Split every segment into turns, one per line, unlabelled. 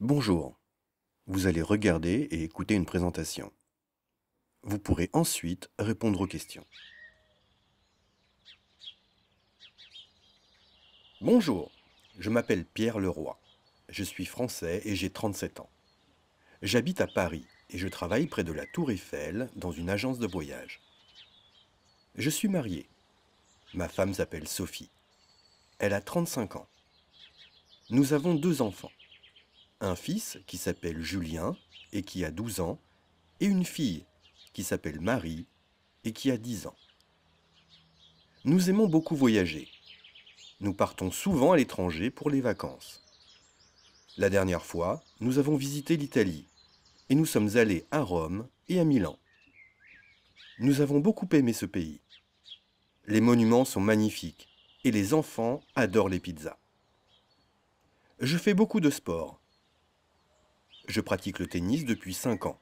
Bonjour, vous allez regarder et écouter une présentation. Vous pourrez ensuite répondre aux questions. Bonjour, je m'appelle Pierre Leroy. Je suis français et j'ai 37 ans. J'habite à Paris et je travaille près de la Tour Eiffel dans une agence de voyage. Je suis marié. Ma femme s'appelle Sophie. Elle a 35 ans. Nous avons 2 enfants. Un fils qui s'appelle Julien et qui a 12 ans et une fille qui s'appelle Marie et qui a 10 ans. Nous aimons beaucoup voyager. Nous partons souvent à l'étranger pour les vacances. La dernière fois, nous avons visité l'Italie et nous sommes allés à Rome et à Milan. Nous avons beaucoup aimé ce pays. Les monuments sont magnifiques et les enfants adorent les pizzas. Je fais beaucoup de sport. Je pratique le tennis depuis 5 ans.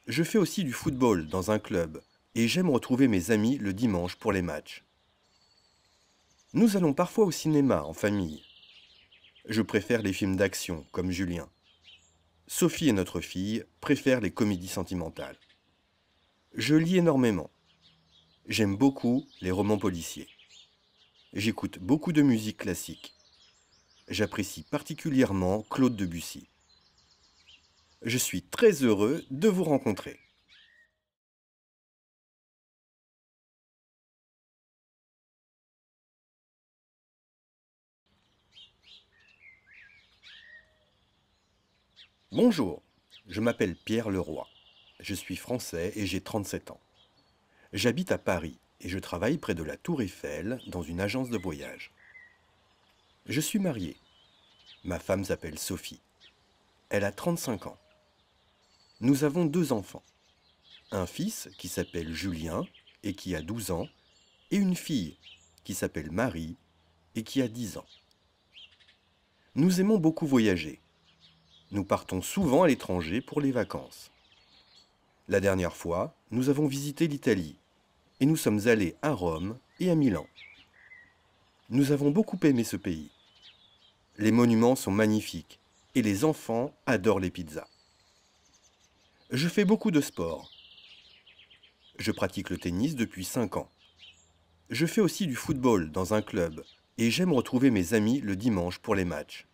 Je fais aussi du football dans un club et j'aime retrouver mes amis le dimanche pour les matchs. Nous allons parfois au cinéma en famille. Je préfère les films d'action comme Julien. Sophie et notre fille préfèrent les comédies sentimentales. Je lis énormément. J'aime beaucoup les romans policiers. J'écoute beaucoup de musique classique. J'apprécie particulièrement Claude Debussy. Je suis très heureux de vous rencontrer. Bonjour, je m'appelle Pierre Leroy. Je suis français et j'ai 37 ans. J'habite à Paris et je travaille près de la Tour Eiffel dans une agence de voyage. Je suis marié. Ma femme s'appelle Sophie. Elle a 35 ans. Nous avons 2 enfants. Un fils qui s'appelle Julien et qui a 12 ans et une fille qui s'appelle Marie et qui a 10 ans. Nous aimons beaucoup voyager. Nous partons souvent à l'étranger pour les vacances. La dernière fois, nous avons visité l'Italie et nous sommes allés à Rome et à Milan. Nous avons beaucoup aimé ce pays. Les monuments sont magnifiques et les enfants adorent les pizzas. Je fais beaucoup de sport. Je pratique le tennis depuis 5 ans. Je fais aussi du football dans un club et j'aime retrouver mes amis le dimanche pour les matchs.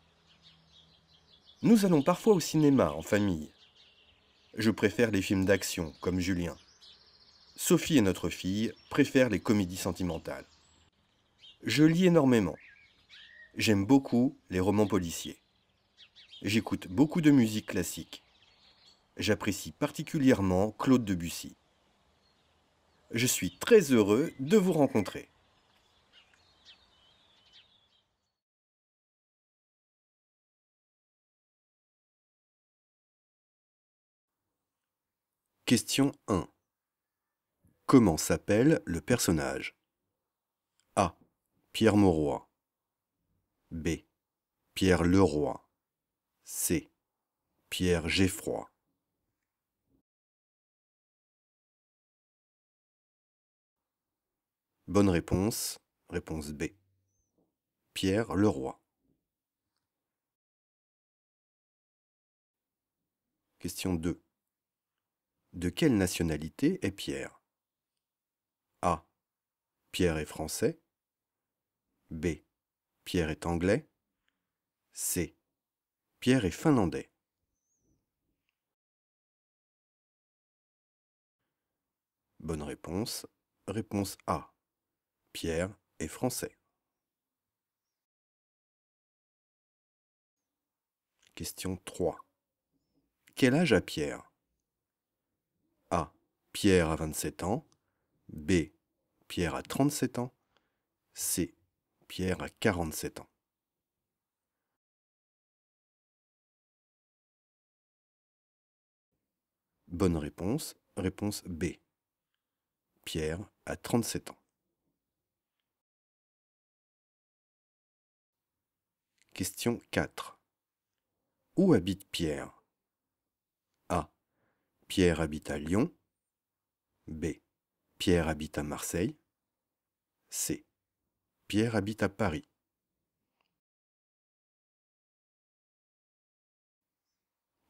Nous allons parfois au cinéma en famille. Je préfère les films d'action comme Julien. Sophie et notre fille préfèrent les comédies sentimentales. Je lis énormément. J'aime beaucoup les romans policiers. J'écoute beaucoup de musique classique. J'apprécie particulièrement Claude Debussy. Je suis très heureux de vous rencontrer. Question 1. Comment s'appelle le personnage? A. Pierre Mauroy. B. Pierre Leroy. C. Pierre Geffroy. Bonne réponse. Réponse B. Pierre Leroy. Question 2. De quelle nationalité est Pierre? A. Pierre est français. B. Pierre est anglais. C. Pierre est finlandais. Bonne réponse. Réponse A. Pierre est français. Question 3. Quel âge a Pierre? A. Pierre a 27 ans. B. Pierre a 37 ans. C. Pierre a 47 ans. Bonne réponse. Réponse B. Pierre a 37 ans. Question 4. Où habite Pierre? A. Pierre habite à Lyon. B. Pierre habite à Marseille. C. Pierre habite à Paris.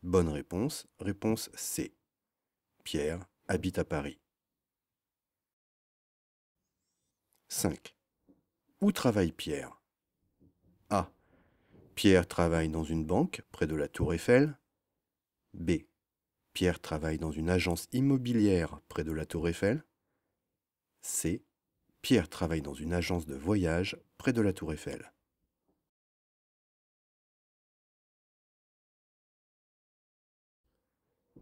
Bonne réponse. Réponse C. Pierre habite à Paris. 5. Où travaille Pierre? A. Pierre travaille dans une banque près de la Tour Eiffel. B. Pierre travaille dans une agence immobilière près de la Tour Eiffel. C. Pierre travaille dans une agence de voyage près de la Tour Eiffel.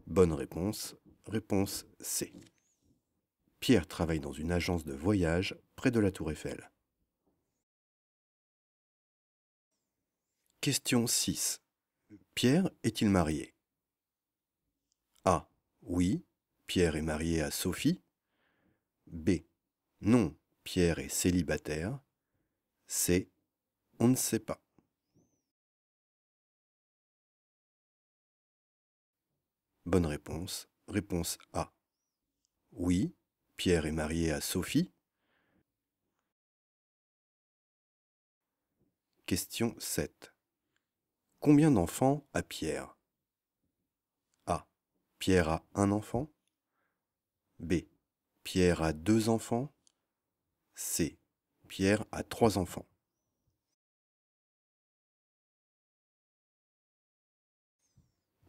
Bonne réponse. Réponse C. Pierre travaille dans une agence de voyage près de la Tour Eiffel. Question 6. Pierre est-il marié? A. Oui, Pierre est marié à Sophie. B. Non, Pierre est célibataire. C. On ne sait pas. Bonne réponse. Réponse A. Oui, Pierre est marié à Sophie. Question 7. Combien d'enfants a Pierre? A. Pierre a un enfant. B. Pierre a 2 enfants. C. Pierre a 3 enfants.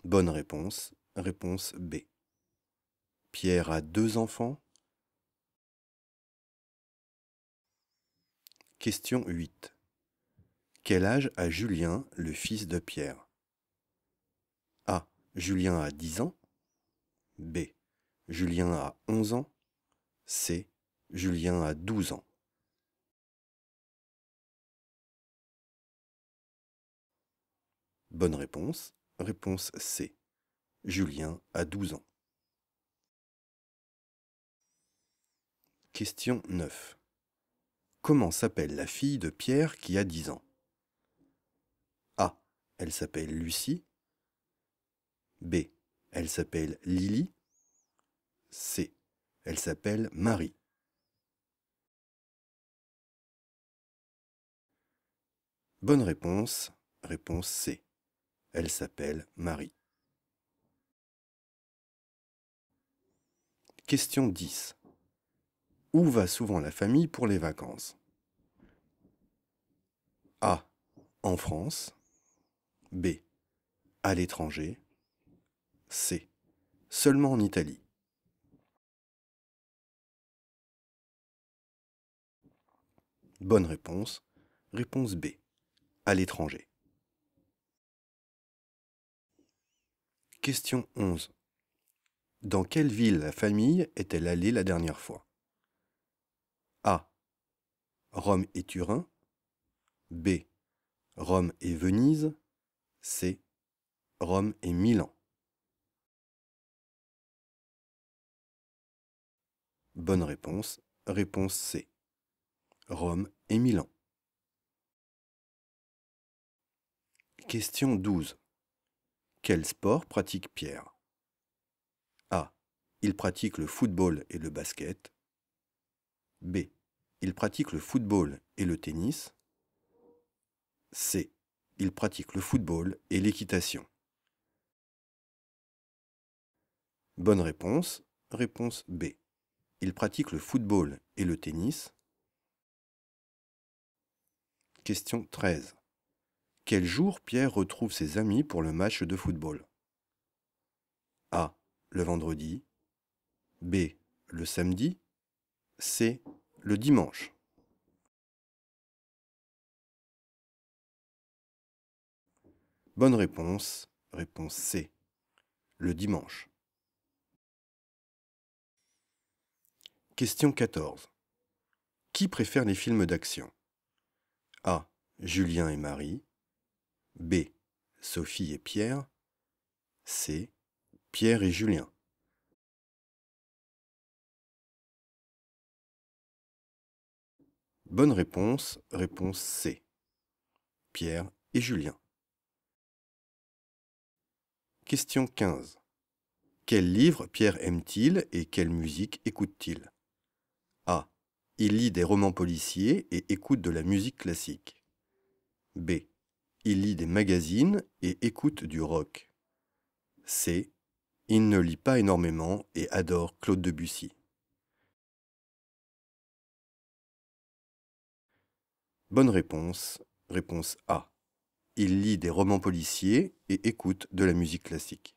Bonne réponse. Réponse B. Pierre a 2 enfants. Question 8. Quel âge a Julien, le fils de Pierre? A. Julien a 10 ans. B. Julien a 11 ans. C. Julien a 12 ans. Bonne réponse. Réponse C. Julien a 12 ans. Question 9. Comment s'appelle la fille de Pierre qui a 10 ans? A. Elle s'appelle Lucie. B. Elle s'appelle Lily. C. Elle s'appelle Marie. Bonne réponse. Réponse C. Elle s'appelle Marie. Question 10. Où va souvent la famille pour les vacances? A. En France. B. À l'étranger. C. Seulement en Italie. Bonne réponse. Réponse B. À l'étranger. Question 11. Dans quelle ville la famille est-elle allée la dernière fois? A. Rome et Turin. B. Rome et Venise. C. Rome et Milan. Bonne réponse. Réponse C. Rome et Milan. Question 12. Quel sport pratique Pierre? A. Il pratique le football et le basket. B. Il pratique le football et le tennis. C. Il pratique le football et l'équitation. Bonne réponse. Réponse B. Il pratique le football et le tennis. Question 13. Quel jour Pierre retrouve ses amis pour le match de football? A. Le vendredi. B. Le samedi. C. Le dimanche. Bonne réponse. Réponse C. Le dimanche. Question 14. Qui préfère les films d'action? A. Julien et Marie. B. Sophie et Pierre. C. Pierre et Julien. Bonne réponse. Réponse C. Pierre et Julien. Question 15. Quel livre Pierre aime-t-il et quelle musique écoute-t-il? A. Il lit des romans policiers et écoute de la musique classique. B. Il lit des magazines et écoute du rock. C. Il ne lit pas énormément et adore Claude Debussy. Bonne réponse. Réponse A. Il lit des romans policiers et écoute de la musique classique.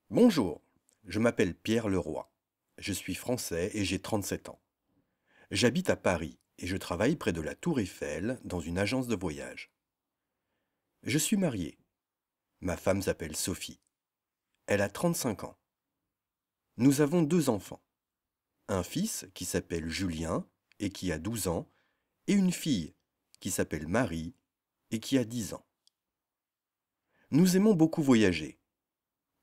Bonjour, je m'appelle Pierre Leroy. Je suis français et j'ai 37 ans. J'habite à Paris et je travaille près de la Tour Eiffel dans une agence de voyage. Je suis marié. Ma femme s'appelle Sophie. Elle a 35 ans. Nous avons 2 enfants. Un fils qui s'appelle Julien et qui a 12 ans et une fille qui s'appelle Marie et qui a 10 ans. Nous aimons beaucoup voyager.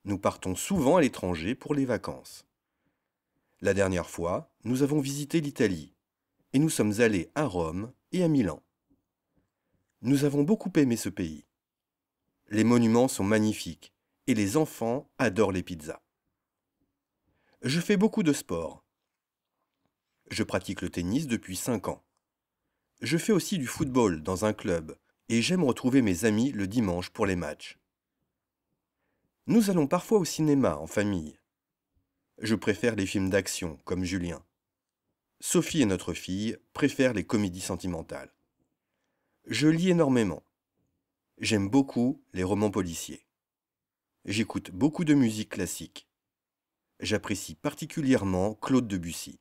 Nous partons souvent à l'étranger pour les vacances. La dernière fois, nous avons visité l'Italie et nous sommes allés à Rome et à Milan. Nous avons beaucoup aimé ce pays. Les monuments sont magnifiques et les enfants adorent les pizzas. Je fais beaucoup de sport. Je pratique le tennis depuis 5 ans. Je fais aussi du football dans un club et j'aime retrouver mes amis le dimanche pour les matchs. Nous allons parfois au cinéma en famille. Je préfère les films d'action comme Julien. Sophie et notre fille préfèrent les comédies sentimentales. Je lis énormément. J'aime beaucoup les romans policiers. J'écoute beaucoup de musique classique. J'apprécie particulièrement Claude Debussy.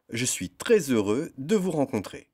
Je suis très heureux de vous rencontrer.